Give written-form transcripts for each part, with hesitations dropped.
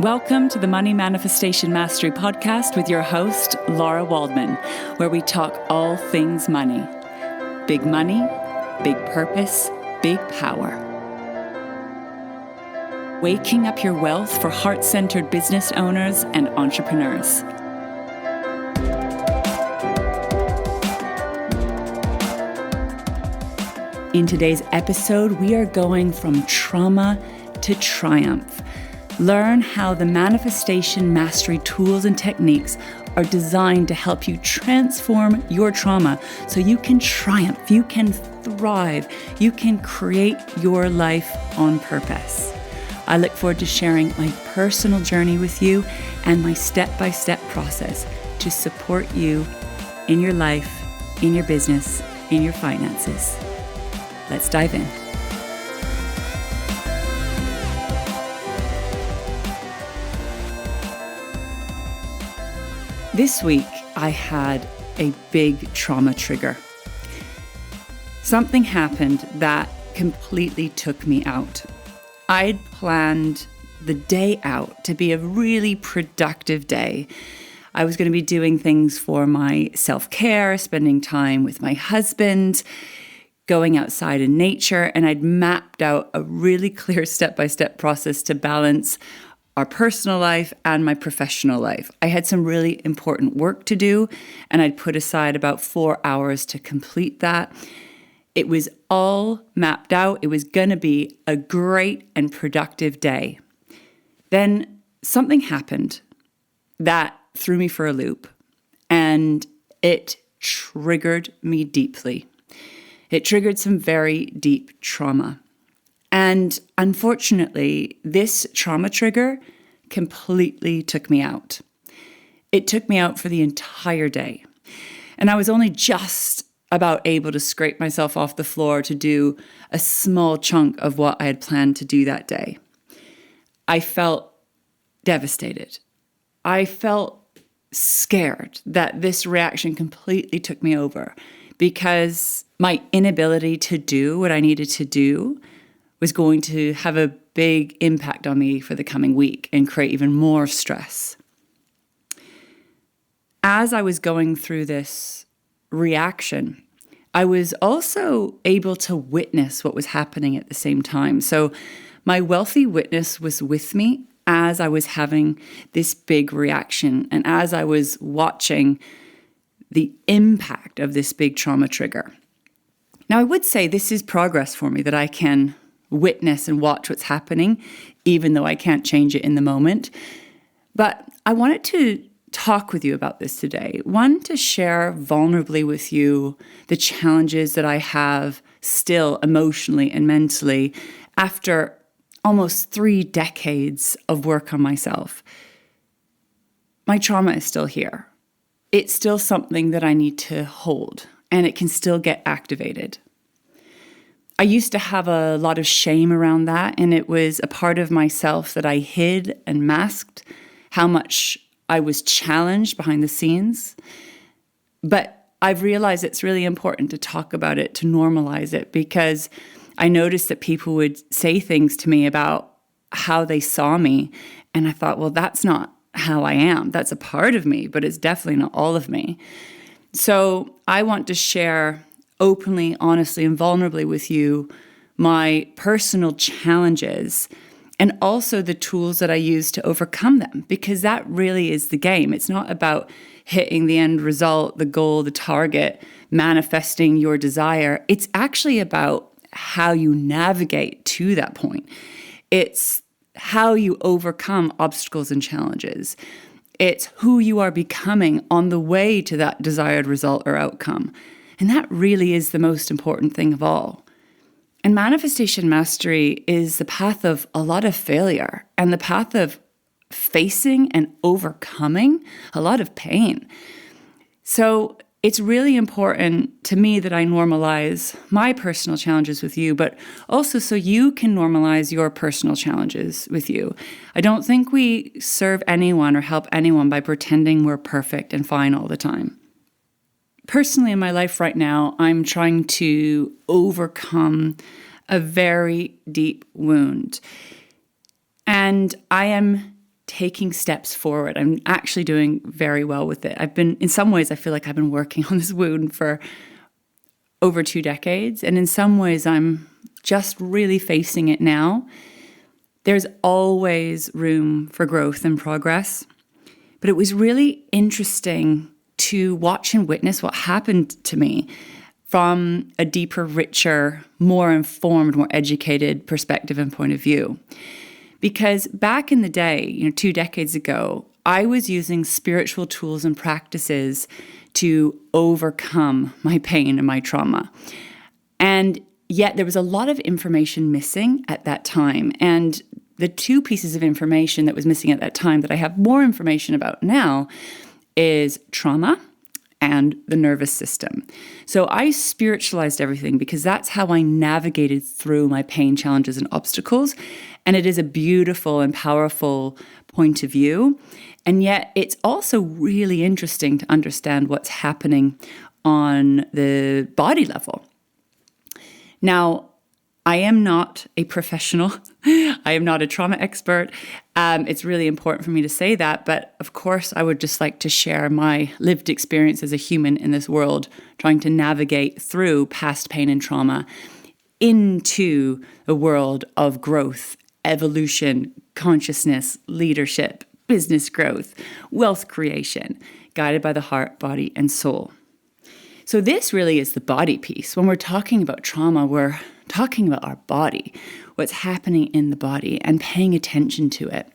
Welcome to the Money Manifestation Mastery podcast with your host, Lara Waldman, where we talk all things money. Big money, big purpose, big power. Waking up your wealth for heart-centered business owners and entrepreneurs. In today's episode, we are going from trauma to triumph. Learn how the manifestation mastery tools and techniques are designed to help you transform your trauma so you can triumph, you can thrive, you can create your life on purpose. I look forward to sharing my personal journey with you and my step-by-step process to support you in your life, in your business, in your finances. Let's dive in. This week, I had a big trauma trigger. Something happened that completely took me out. I'd planned the day out to be a really productive day. I was going to be doing things for my self-care, spending time with my husband, going outside in nature, and I'd mapped out a really clear step-by-step process to balance our personal life and my professional life. I had some really important work to do, and I'd put aside about 4 hours to complete that. It was all mapped out. It was going to be a great and productive day. Then something happened that threw me for a loop, and it triggered me deeply. It triggered some very deep trauma. And unfortunately, this trauma trigger completely took me out. It took me out for the entire day. And I was only just about able to scrape myself off the floor to do a small chunk of what I had planned to do that day. I felt devastated. I felt scared that this reaction completely took me over because my inability to do what I needed to do was going to have a big impact on me for the coming week and create even more stress. As I was going through this reaction, I was also able to witness what was happening at the same time. So my wealthy witness was with me as I was having this big reaction and as I was watching the impact of this big trauma trigger. Now, I would say this is progress for me, that I can witness and watch what's happening, even though I can't change it in the moment. But I wanted to talk with you about this today. One, to share vulnerably with you the challenges that I have still emotionally and mentally after almost 3 decades of work on myself. My trauma is still here. It's still something that I need to hold, and it can still get activated. I used to have a lot of shame around that, and it was a part of myself that I hid and masked how much I was challenged behind the scenes. But I've realized it's really important to talk about it, to normalize it, because I noticed that people would say things to me about how they saw me, and I thought, well, that's not how I am. That's a part of me, but it's definitely not all of me. So I want to share openly, honestly, and vulnerably with you my personal challenges and also the tools that I use to overcome them, because that really is the game. It's not about hitting the end result, the goal, the target, manifesting your desire. It's actually about how you navigate to that point. It's how you overcome obstacles and challenges. It's who you are becoming on the way to that desired result or outcome. And that really is the most important thing of all. And manifestation mastery is the path of a lot of failure and the path of facing and overcoming a lot of pain. So it's really important to me that I normalize my personal challenges with you, but also so you can normalize your personal challenges with you. I don't think we serve anyone or help anyone by pretending we're perfect and fine all the time. Personally, in my life right now, I'm trying to overcome a very deep wound. And I am taking steps forward. I'm actually doing very well with it. In some ways, I feel like I've been working on this wound for over 2 decades. And in some ways, I'm just really facing it now. There's always room for growth and progress. But it was really interesting to watch and witness what happened to me from a deeper, richer, more informed, more educated perspective and point of view. Because back in the day, 2 decades ago, I was using spiritual tools and practices to overcome my pain and my trauma. And yet there was a lot of information missing at that time. And the 2 pieces of information that was missing at that time that I have more information about now is trauma and the nervous system. So I spiritualized everything because that's how I navigated through my pain, challenges, and obstacles. And it is a beautiful and powerful point of view. And yet it's also really interesting to understand what's happening on the body level. Now, I am not a professional. I am not a trauma expert. It's really important for me to say that. But of course, I would just like to share my lived experience as a human in this world, trying to navigate through past pain and trauma into a world of growth, evolution, consciousness, leadership, business growth, wealth creation, guided by the heart, body, and soul. So this really is the body piece. When we're talking about trauma, we're talking about our body, what's happening in the body, and paying attention to it.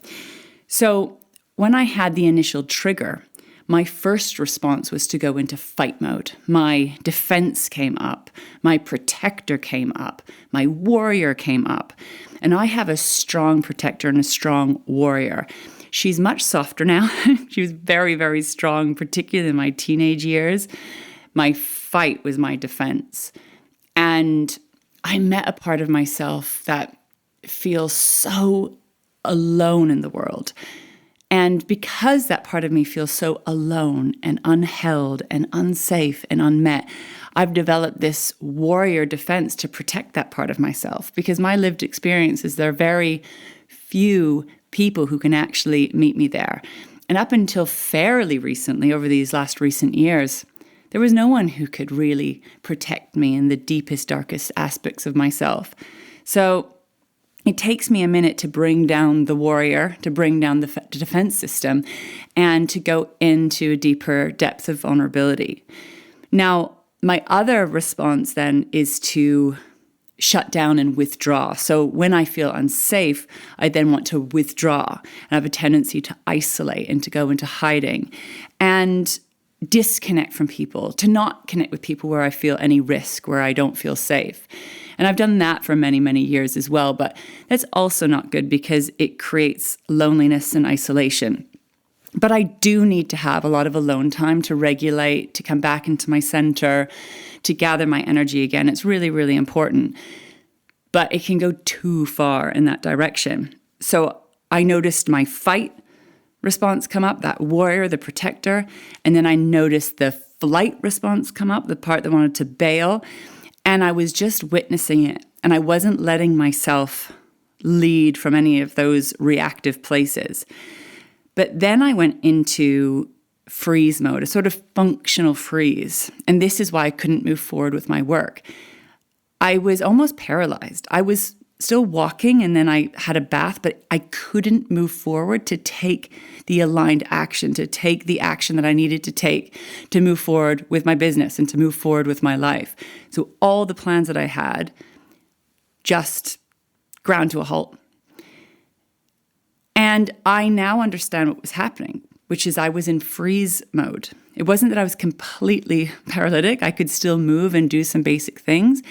So when I had the initial trigger, my first response was to go into fight mode. My defense came up, my protector came up, my warrior came up. And I have a strong protector and a strong warrior. She's much softer now. She was very, very strong, particularly in my teenage years. My fight was my defense. And I met a part of myself that feels so alone in the world. And because that part of me feels so alone and unheld and unsafe and unmet, I've developed this warrior defense to protect that part of myself. Because my lived experience is there are very few people who can actually meet me there. And up until fairly recently, over these last recent years, there was no one who could really protect me in the deepest, darkest aspects of myself. So it takes me a minute to bring down the warrior, to bring down the defense system, and to go into a deeper depth of vulnerability. Now, my other response then is to shut down and withdraw. So when I feel unsafe, I then want to withdraw and have a tendency to isolate and to go into hiding and disconnect from people, to not connect with people where I feel any risk, where I don't feel safe. And I've done that for many, many years as well, but that's also not good because it creates loneliness and isolation. But I do need to have a lot of alone time to regulate, to come back into my center, to gather my energy again. It's really, really important. But it can go too far in that direction. So I noticed my fight response come up, that warrior, the protector. And then I noticed the flight response come up, the part that wanted to bail. And I was just witnessing it. And I wasn't letting myself lead from any of those reactive places. But then I went into freeze mode, a sort of functional freeze. And this is why I couldn't move forward with my work. I was almost paralyzed. I was still walking and then I had a bath, but I couldn't move forward to take the aligned action, to take the action that I needed to take to move forward with my business and to move forward with my life. So all the plans that I had just ground to a halt. And I now understand what was happening, which is I was in freeze mode. It wasn't that I was completely paralytic. I could still move and do some basic things.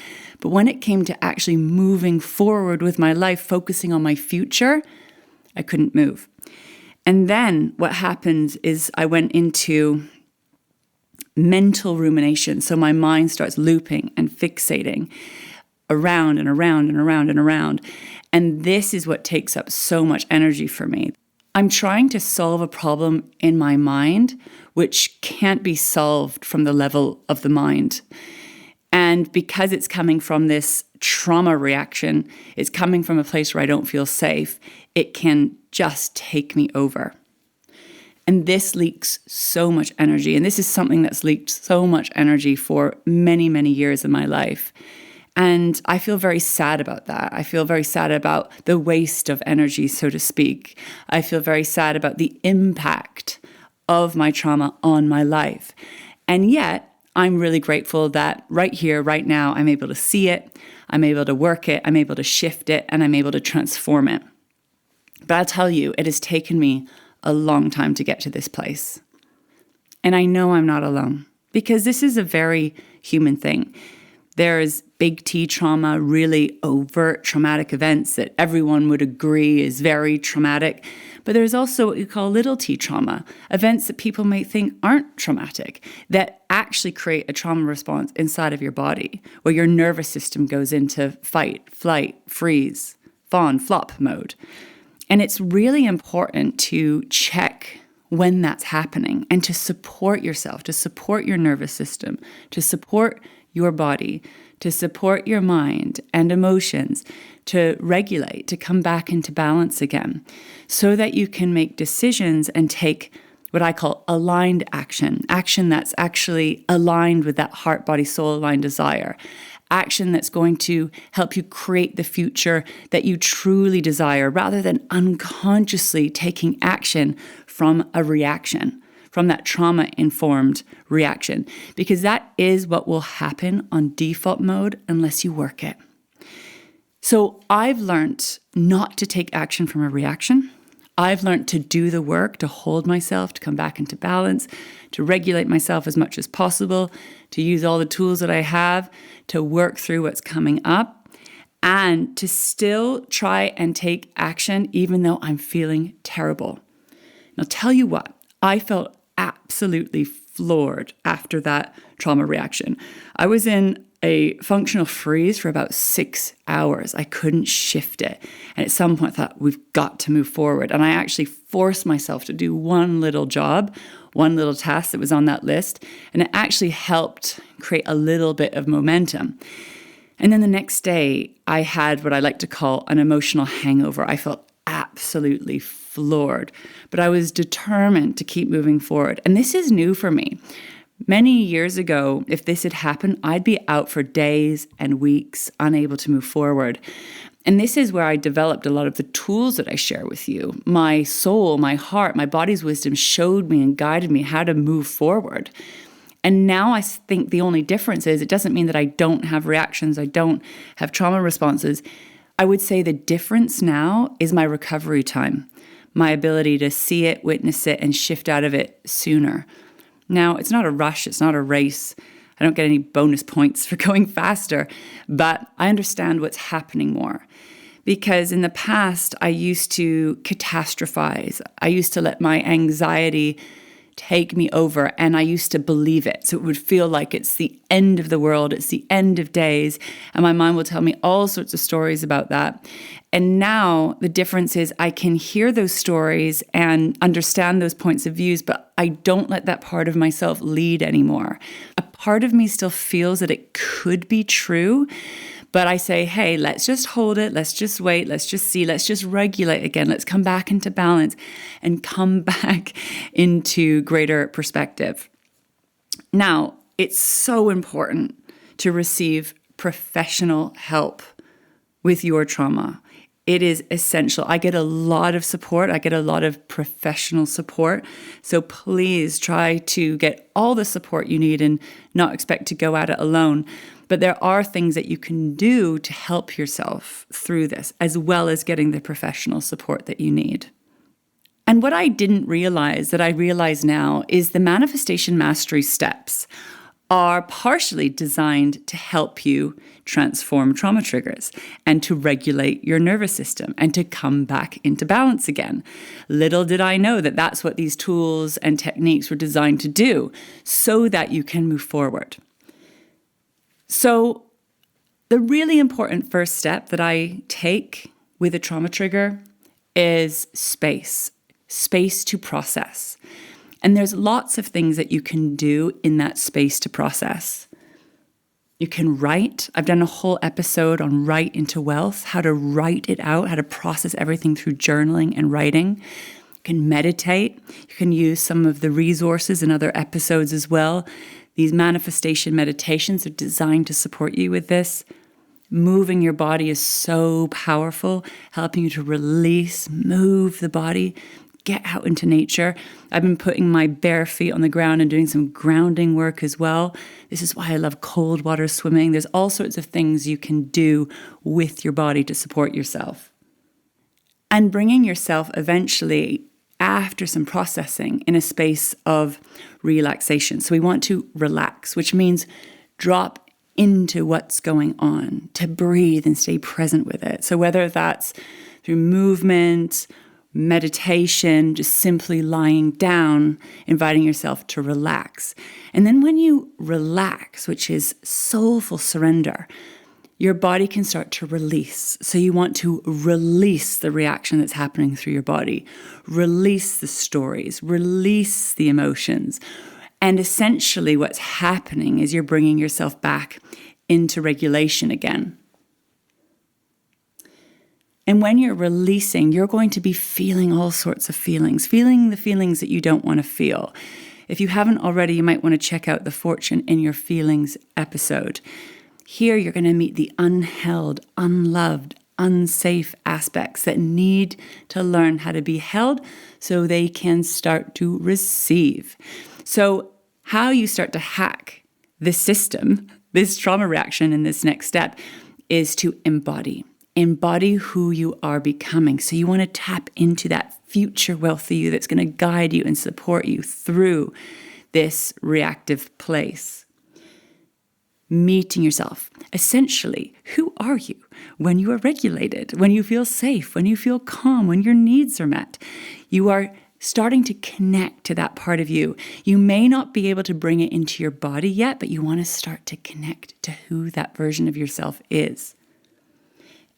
But when it came to actually moving forward with my life, focusing on my future, I couldn't move. And then what happened is I went into mental rumination. So my mind starts looping and fixating around and around and around and around. And this is what takes up so much energy for me. I'm trying to solve a problem in my mind, which can't be solved from the level of the mind. And because it's coming from this trauma reaction, it's coming from a place where I don't feel safe, it can just take me over. And this leaks so much energy. And this is something that's leaked so much energy for many, many years in my life. And I feel very sad about that. I feel very sad about the waste of energy, so to speak. I feel very sad about the impact of my trauma on my life. And yet, I'm really grateful that right here, right now, I'm able to see it, I'm able to work it, I'm able to shift it, and I'm able to transform it. But I'll tell you, it has taken me a long time to get to this place. And I know I'm not alone because this is a very human thing. There's big T trauma, really overt traumatic events that everyone would agree is very traumatic. But there's also what we call little t trauma, events that people may think aren't traumatic, that actually create a trauma response inside of your body, where your nervous system goes into fight, flight, freeze, fawn, flop mode. And it's really important to check when that's happening and to support yourself, to support your nervous system, to support your body, to support your mind and emotions, to regulate, to come back into balance again, so that you can make decisions and take what I call aligned action, action that's actually aligned with that heart, body, soul aligned desire, action that's going to help you create the future that you truly desire, rather than unconsciously taking action from a reaction, from that trauma-informed reaction, because that is what will happen on default mode unless you work it. So I've learned not to take action from a reaction. I've learned to do the work, to hold myself, to come back into balance, to regulate myself as much as possible, to use all the tools that I have to work through what's coming up, and to still try and take action even though I'm feeling terrible. And I'll tell you what, I felt absolutely floored after that trauma reaction. I was in a functional freeze for about 6 hours. I couldn't shift it. And at some point I thought, we've got to move forward. And I actually forced myself to do one little job, one little task that was on that list. And it actually helped create a little bit of momentum. And then the next day I had what I like to call an emotional hangover. I felt absolutely floored, but I was determined to keep moving forward. And this is new for me. Many years ago, if this had happened, I'd be out for days and weeks, unable to move forward. And this is where I developed a lot of the tools that I share with you. My soul, my heart, my body's wisdom showed me and guided me how to move forward. And now I think the only difference is it doesn't mean that I don't have reactions, I don't have trauma responses. I would say the difference now is my recovery time, my ability to see it, witness it, and shift out of it sooner. Now, it's not a rush, it's not a race. I don't get any bonus points for going faster, but I understand what's happening more. Because in the past, I used to catastrophize. I used to let my anxiety take me over, and I used to believe it. So it would feel like it's the end of the world, it's the end of days, and my mind will tell me all sorts of stories about that. And now the difference is I can hear those stories and understand those points of views, but I don't let that part of myself lead anymore. A part of me still feels that it could be true, but I say, hey, let's just hold it. Let's just wait. Let's just see. Let's just regulate again. Let's come back into balance and come back into greater perspective. Now, it's so important to receive professional help with your trauma. It is essential. I get a lot of support. I get a lot of professional support. So please try to get all the support you need and not expect to go at it alone. But there are things that you can do to help yourself through this, as well as getting the professional support that you need. And what I didn't realize that I realize now is the manifestation mastery steps are partially designed to help you transform trauma triggers and to regulate your nervous system and to come back into balance again. Little did I know that that's what these tools and techniques were designed to do so that you can move forward. So the really important first step that I take with a trauma trigger is space to process. And there's lots of things that you can do in that space to process. You can write. I've done a whole episode on Write into Wealth, how to write it out, how to process everything through journaling and writing. You can meditate. You can use some of the resources in other episodes as well. These manifestation meditations are designed to support you with this. Moving your body is so powerful, helping you to release, move the body, get out into nature. I've been putting my bare feet on the ground and doing some grounding work as well. This is why I love cold water swimming. There's all sorts of things you can do with your body to support yourself. And bringing yourself eventually, after some processing, in a space of relaxation. So we want to relax, which means drop into what's going on, to breathe and stay present with it. So whether that's through movement, meditation, just simply lying down, inviting yourself to relax. And then when you relax, which is soulful surrender, your body can start to release. So you want to release the reaction that's happening through your body, release the stories, release the emotions. And essentially what's happening is you're bringing yourself back into regulation again. And when you're releasing, you're going to be feeling all sorts of feelings, feeling the feelings that you don't want to feel. If you haven't already, you might want to check out the Fortune in Your Feelings episode. Here, you're going to meet the unheld, unloved, unsafe aspects that need to learn how to be held so they can start to receive. So how you start to hack this system, this trauma reaction in this next step, is to embody. Embody who you are becoming. So you want to tap into that future wealthy you that's going to guide you and support you through this reactive place. Meeting yourself. Essentially, who are you when you are regulated, when you feel safe, when you feel calm, when your needs are met? You are starting to connect to that part of you. You may not be able to bring it into your body yet, but you want to start to connect to who that version of yourself is.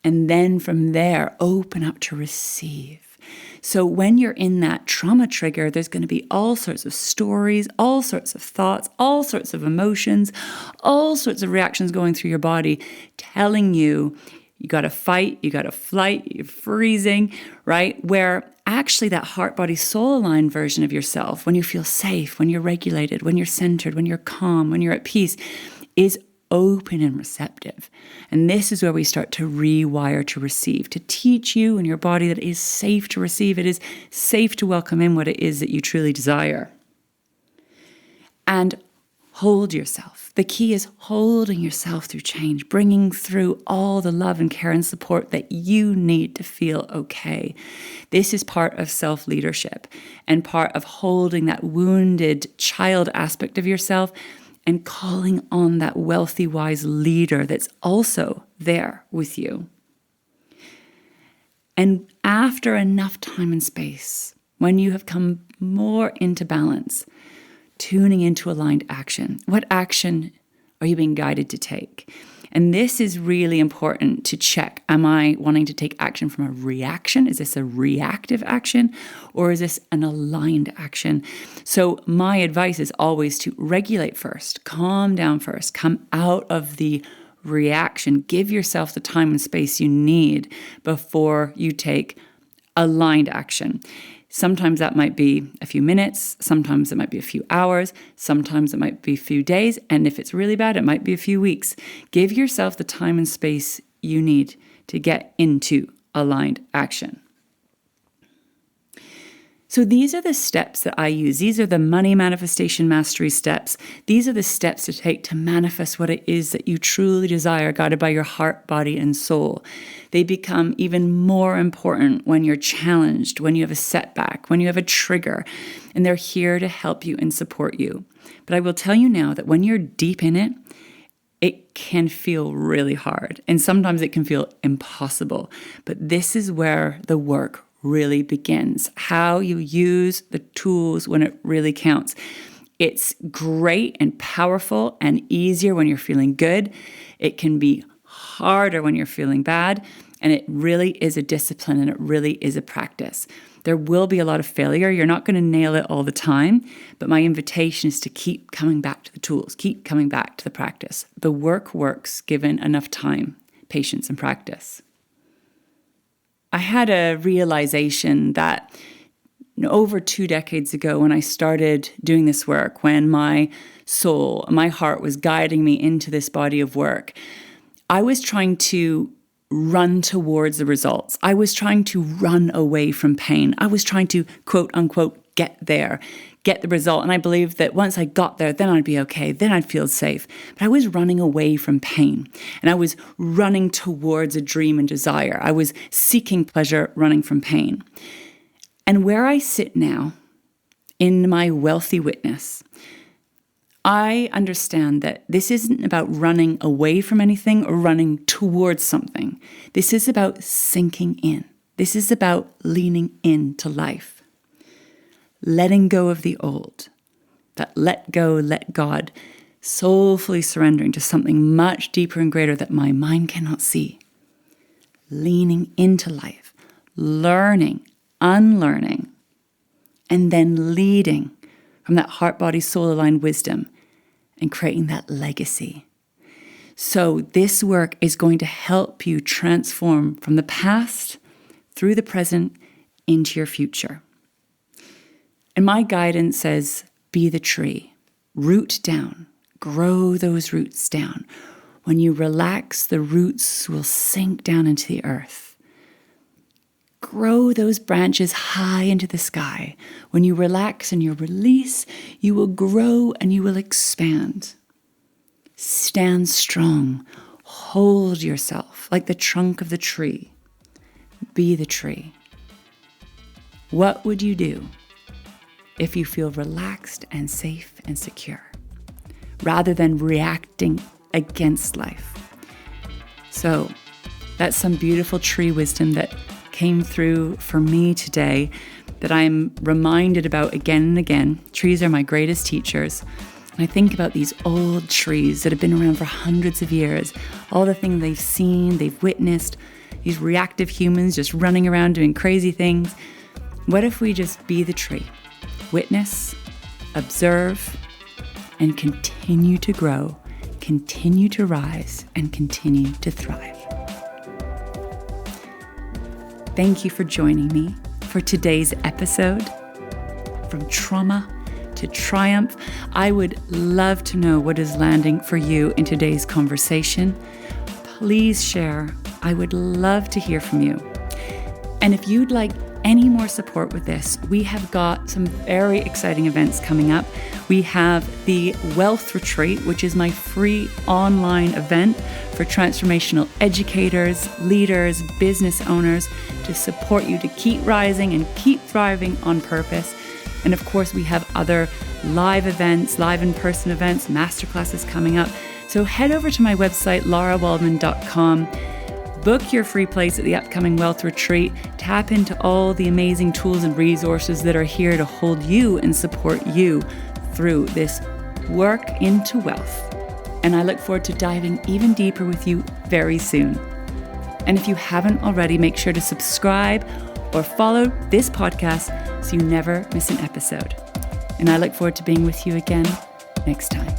And then from there, open up to receive. So when you're in that trauma trigger, there's going to be all sorts of stories, all sorts of thoughts, all sorts of emotions, all sorts of reactions going through your body, telling you, you got to fight, you got to flight, you're freezing, right? Where actually that heart, body, soul aligned version of yourself, when you feel safe, when you're regulated, when you're centered, when you're calm, when you're at peace, is open and receptive. And this is where we start to rewire to receive, to teach you and your body that it is safe to receive. It is safe to welcome in what it is that you truly desire. And hold yourself. The key is holding yourself through change, bringing through all the love and care and support that you need to feel okay. This is part of self-leadership and part of holding that wounded child aspect of yourself and calling on that wealthy, wise leader that's also there with you. And after enough time and space, when you have come more into balance, tuning into aligned action. What action are you being guided to take? And this is really important to check. Am I wanting to take action from a reaction? Is this a reactive action? Or is this an aligned action? So my advice is always to regulate first, calm down first, come out of the reaction, give yourself the time and space you need before you take aligned action. Sometimes that might be a few minutes, sometimes it might be a few hours, sometimes it might be a few days, and if it's really bad, it might be a few weeks. Give yourself the time and space you need to get into aligned action. So these are the steps that I use. These are the money manifestation mastery steps. These are the steps to take to manifest what it is that you truly desire, guided by your heart, body, and soul. They become even more important when you're challenged, when you have a setback, when you have a trigger, and they're here to help you and support you. But I will tell you now that when you're deep in it, it can feel really hard, and sometimes it can feel impossible. But this is where the work really begins, how you use the tools when it really counts. It's great and powerful and easier when you're feeling good. It can be harder when you're feeling bad, and it really is a discipline and it really is a practice. There will be a lot of failure. You're not going to nail it all the time, but my invitation is to keep coming back to the tools, keep coming back to the practice. The work works given enough time, patience, and practice. I had a realization that over 2 decades ago, when I started doing this work, when my soul, my heart was guiding me into this body of work, I was trying to run towards the results. I was trying to run away from pain. I was trying to, quote unquote, get there, get the result. And I believed that once I got there, then I'd be okay, then I'd feel safe. But I was running away from pain, and I was running towards a dream and desire. I was seeking pleasure, running from pain. And where I sit now, in my wealthy witness, I understand that this isn't about running away from anything or running towards something. This is about sinking in. This is about leaning into life. Letting go of the old. That let go, let God. Soulfully surrendering to something much deeper and greater that my mind cannot see. Leaning into life. Learning, unlearning. And then leading from that heart, body, soul aligned wisdom. And creating that legacy. So this work is going to help you transform from the past through the present into your future. And my guidance says, be the tree, root down, grow those roots down. When you relax, the roots will sink down into the earth. Grow those branches high into the sky. When you relax and you release, you will grow and you will expand. Stand strong. Hold yourself like the trunk of the tree. Be the tree. What would you do if you feel relaxed and safe and secure, rather than reacting against life? So that's some beautiful tree wisdom that came through for me today that I'm reminded about again and again. Trees are my greatest teachers. And I think about these old trees that have been around for hundreds of years, all the things they've seen, they've witnessed, these reactive humans just running around doing crazy things. What if we just be the tree? Witness, observe, and continue to grow, continue to rise, and continue to thrive. Thank you for joining me for today's episode. From trauma to triumph, I would love to know what is landing for you in today's conversation. Please share. I would love to hear from you. And if you'd like any more support with this, we have got some very exciting events coming up. We have the W.E.A.L.T.H Retreat, which is my free online event for transformational educators, leaders, business owners to support you to keep rising and keep thriving on purpose. And of course, we have other live events, live in-person events, masterclasses coming up. So head over to my website, larawaldman.com. Book your free place at the upcoming W.E.A.L.T.H Retreat. Tap into all the amazing tools and resources that are here to hold you and support you through this work into wealth. And I look forward to diving even deeper with you very soon. And if you haven't already, make sure to subscribe or follow this podcast so you never miss an episode. And I look forward to being with you again next time.